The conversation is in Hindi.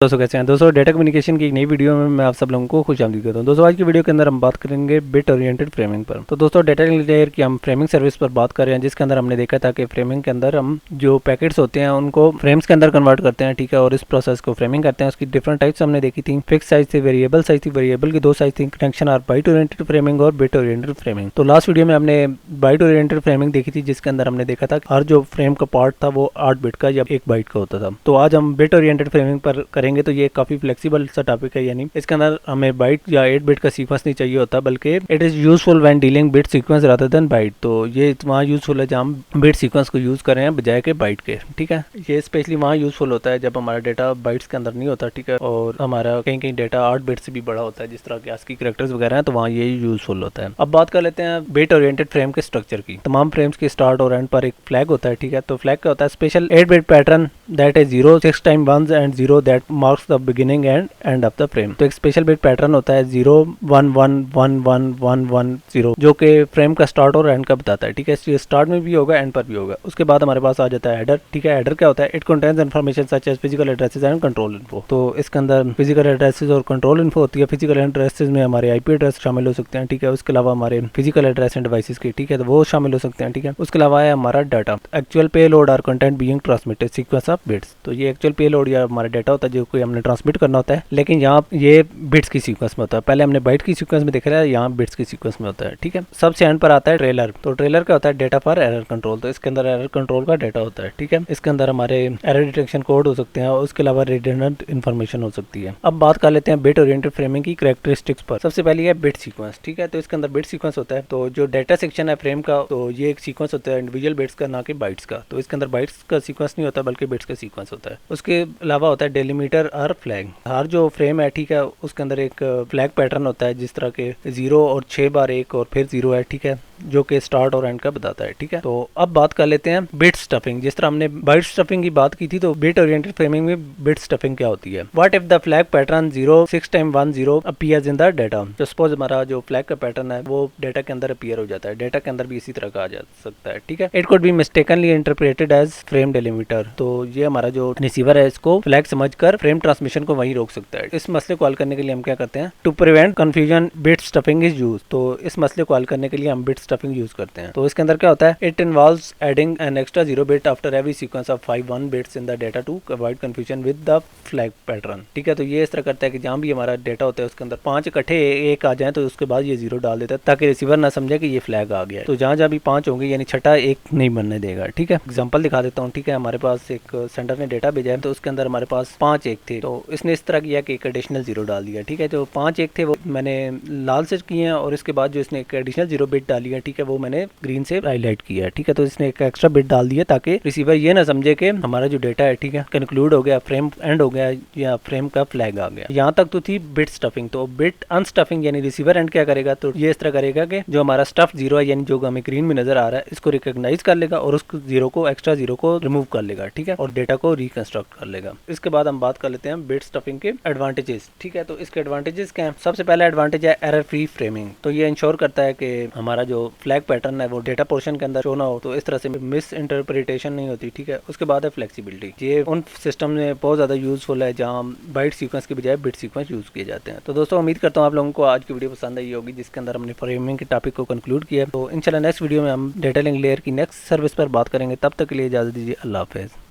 दोस्तों कैसे हैं दोस्तों। डेटा कम्युनिकेशन की एक नई वीडियो में मैं आप सब लोगों को खुशामदीद करता हूं। दोस्तों आज की वीडियो के अंदर हम बात करेंगे बिट ओरिएंटेड फ्रेमिंग पर। तो दोस्तों डेटा लेयर की हम फ्रेमिंग सर्विस पर बात कर रहे हैं, जिसके अंदर हमने देखा था कि फ्रेमिंग के अंदर हम जो पैकेट्स होते हैं उनको फ्रेम्स के अंदर कन्वर्ट करते हैं, ठीक है, और इस प्रोसेस को फ्रेमिंग करते हैं। उसकी डिफरेंट टाइप्स हमने देखी थी। फिक्स साइज थी, वेरिएबल साइज थी, वेरिएबल की दो साइज थी, कनेक्शन और बाइट ओरिएंटेड फ्रेमिंग और बिट ओरिएंटेड फ्रेमिंग। तो लास्ट वीडियो में हमने बाइट ओरिएंटेड फ्रेमिंग देखी थी, जिसके अंदर हमने देखा था हर जो फ्रेम का पार्ट था वो 8 बिट का या 1 बाइट का होता था। तो आज हम बिट ओरिएंटेड फ्रेमिंग पर करेंगे। तो ये काफी फ्लेक्सिबल सा टॉपिक है, यानी इसके अंदर हमें बाइट या 8 बिट का सीक्वेंस नहीं चाहिए होता, बल्कि it is useful when dealing bit sequence rather than byte. तो ये वहाँ यूजफुल है जहाँ हम बिट सीक्वेंस को यूज कर रहे हैं बजाय के बाइट के, ठीक है। ये स्पेशली वहाँ यूजफुल होता है जब हमारा डेटा बाइट्स के अंदर नहीं होता, ठीक है, और हमारा कहीं कहीं डेटा 8 बिट से भी बड़ा होता है, जिस तरह के ASCII कैरेक्टर्स वगैरह हैं, तो वहाँ ये यूजफुल होता है। अब बात कर लेते हैं बिट ओरिएंटेड फ्रेम के स्ट्रक्चर की। तमाम फ्रेम्स के स्टार्ट और एंड पर एक फ्लैग होता है, ठीक है। तो फ्लैग क्या होता है? Special 8 bit pattern that is 0 6 time 1 and 0 that marks the beginning and end of the frame. तो एक स्पेशल बिट पैटर्न होता है 0 1 1 1 1 1 1 0, जो कि फ्रेम का स्टार्ट और एंड का बताता है, ठीक है। ये स्टार्ट में भी होगा, एंड पर भी होगा। उसके बाद हमारे पास आ जाता है हेडर, ठीक है। हेडर क्या होता है? It contains information such as physical addresses and control info. तो इसके अंदर फिजिकल एड्रेसेस और कंट्रोल इन्फो होती है। फिजिकल एड्रेसेस में हमारे IP एड्रेस शामिल हो सकते हैं, ठीक है। उसके अलावा हमारे फिजिकल एड्रेस एंड डिवाइसेस के, ठीक है, तो वो शामिल हो सकते हैं, ठीक है। उसके अलावा है हमारा डाटा, एक्चुअल पेलोड और content being transmitted sequence of bits. तो ये एक्चुअल पेलोड या हमारा डाटा होता है जो कोई हमने ट्रांसमिट करना होता है, लेकिन यहाँ ये बिट्स की सीक्वेंस में होता है। पहले हमने बाइट की सीक्वेंस में देखा है, यहाँ बिट्स की सीक्वेंस में होता है, ठीक है। सबसे एंड पर आता है ट्रेलर। तो ट्रेलर क्या होता है? Data for error control. तो इसके अंदर एरर कंट्रोल का डेटा होता है, ठीक है। इसके अंदर हमारे एरर डिटेक्शन कोड हो सकते हैं और उसके अलावा रिडंडेंट इन्फॉर्मेशन हो सकती है। अब बात कर लेते हैं बिट ओरिएंटेड फ्रेमिंग की कैरेक्टरिस्टिक्स पर। सबसे पहले है बिट सीक्वेंस, ठीक है। तो इसके अंदर बिट सीक्वेंस होता है। तो जो डेटा सेक्शन है फ्रेम का, तो ये एक सीक्वेंस होता है इंडिविजुअल बिट्स का, ना कि बाइट्स का। तो इसके अंदर बाइट्स का सीक्वेंस नहीं होता, बल्कि बिट्स का सीक्वेंस होता है। उसके अलावा होता है डेलीमीटर और फ्लैग। हर जो फ्रेम है, ठीक है, उसके अंदर एक फ्लैग पैटर्न होता है, जिस तरह के 0 और 6 बार 1 और फिर 0 है, ठीक है, जो कि स्टार्ट और एंड का बताता है, ठीक है। तो अब बात कर लेते हैं बिट स्टफिंग। जिस तरह हमने बाइट स्टफिंग की बात की थी, तो बिट ओरिएंटेड फ्रेमिंग में बिट स्टफिंग क्या होती है? What if the flag pattern 0 6 time 1 0 appears in the data. तो सपोज हमारा जो फ्लैग का पैटर्न है वो डेटा के अंदर अपीयर हो जाता है। डेटा के अंदर भी इसी तरह का आ जा सकता है, ठीक है। It could be mistakenly interpreted as frame delimiter. तो ये हमारा जो रिसीवर है इसको फ्लैग समझकर फ्रेम ट्रांसमिशन को वहीं रोक सकता है। इस मसले को हल करने के लिए हम क्या करते हैं? To prevent confusion bit stuffing is use. तो इस मसले को हल करने के लिए हम बिट स्टफिंग यूज करते हैं। तो इसके अंदर क्या होता है? It involves adding an extra 0 bit after every sequence of 5 1 bits in the data to avoid confusion with the flag pattern, ठीक है। तो ये इस तरह करता है कि जहां भी हमारा डेटा होता है उसके अंदर 5 इकट्ठे एक आ जाए, तो उसके बाद ये 0 डाल देता है, ताकि रिसीवर ना समझे कि ये फ्लैग आ गया है। तो जहां जहां भी 5 होंगे, यानी छठा एक नहीं बनने देगा, ठीक है। एग्जाम्पल दिखा देता हूँ, ठीक है। हमारे पास एक सेंडर ने डेटा भेजा है, तो उसके अंदर हमारे पास 5 1 थे, तो इसने इस तरह किया कि एक एडिशनल 0 डाल दिया, ठीक है। जो 5 1 थे वो मैंने लाल से किए हैं, और इसके बाद जो इसने एक एडिशनल 0 बिट डाली है, ठीक है, वो मैंने ग्रीन से हाईलाइट किया है, ठीक है। तो इसने एक एक्स्ट्रा बिट डाल दिया ताकि रिसीवर ये ना समझे कि हमारा जो डेटा है, ठीक है, कंक्लूड हो गया, फ्रेम एंड हो गया या फ्रेम का फ्लैग आ गया। यहाँ तक तो थी बिट स्टफिंग। तो बिट अनस्टफिंग यानी रिसीवर एंड क्या करेगा? तो ये इस तरह करेगा कि जो हमारा स्टफ 0 है, यानी जो हमें ग्रीन में नजर आ रहा है, इसको रिकॉग्नाइज कर लेगा और उसको 0 को एक्स्ट्रा 0 को रिमूव कर लेगा, ठीक है, और डेटा को रिकंस्ट्रक्ट कर लेगा। इसके बाद हम बात कर लेते हैं बिट स्टफिंग के एडवांटेजेस, ठीक है। तो इसके एडवांटेजेस क्या है? सबसे पहला एडवांटेज है एरर फ्री फ्रेमिंग। तो ये इंश्योर करता है कि हमारा जो फ्लैग पैटर्न है वो डेटा पोर्शन के अंदर शो ना हो, तो इस तरह से मिस इंटरप्रिटेशन नहीं होती, ठीक है। उसके बाद है फ्लेक्सिबिलिटी। ये उन सिस्टम में बहुत ज्यादा यूजफुल है जहाँ बाइट सीक्वेंस के बजाय बिट सीक्वेंस यूज किए जाते हैं। तो दोस्तों उम्मीद करता हूँ आप लोगों को आज की वीडियो पसंद आई होगी, जिसके अंदर हमने फ्रेमिंग के टॉपिक को कंक्लूड किया। तो इंशाल्लाह नेक्स्ट वीडियो में हम डेटा लिंक लेयर की नेक्स्ट सर्विस पर बात करेंगे। तब तक के लिए इजाजत दीजिए। अल्लाह हाफिज़।